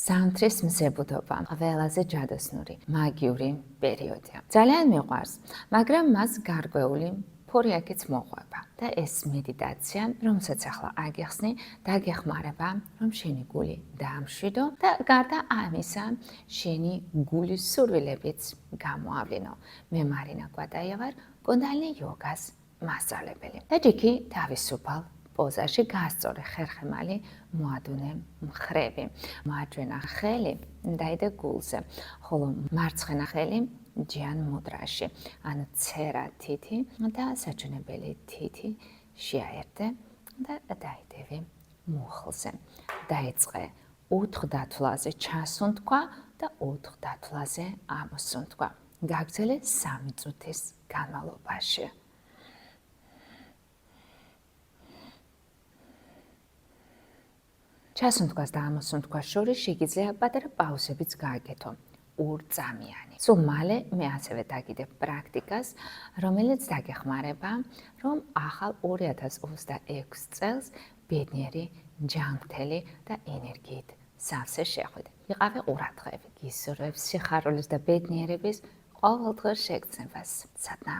ზამთრის მზებუდობა ყველაზე ჯადოსნური მაგიური პერიოდია. ძალიან მიყვარს, მაგრამ მას გარკვეული ფორიაკიც მოყვება და ეს მედიტაცია, რომელსაც ახლა აგიხსნი, დაგეხმარება, რომ შენი გული დაამშვიდო და გარდა ამისა, შენი გულის სურვილებიც გამოავლინო. მე მარინა კვატაია, კუნდალინი იოგას მასწავლებელი. და ჯიქი თავისუფალ პოზაში გასწორე ხერხემალი მოადუნე მხრები. მარჯვენა ხელი დაიდე გულზე, ხოლო მარცხენა ხელი ჯიან მუდრაში. ანუ ცერა თითი და საჩვენებელი თითი შეაერთე და დაიდევი მუხლზე. დაიწყე 4 დათვლაზე ჩასუნთქვა და 4 დათვლაზე ამოსუნთქვა. გაგრძელე 3 წუთის განმავლობაში. ჩასუნთქვას და ამოსუნთქვას შორის შეგიძლია პატარა პაუზებიც გააკეთო. 2 წამიანი. სულ მალე მე ასევე დაგიდებ პრაქტიკას, რომელიც დაგეხმარება, რომ ახალ 2026 წელს ბედნიერი, ჯანმრთელი და ენერგიით სავსე შეხვიდე. იყავე ყურადღები, გისურვებ სიხარულის და ბედნიერების ყოველდღიურ შეგრძნებას. სათნაო.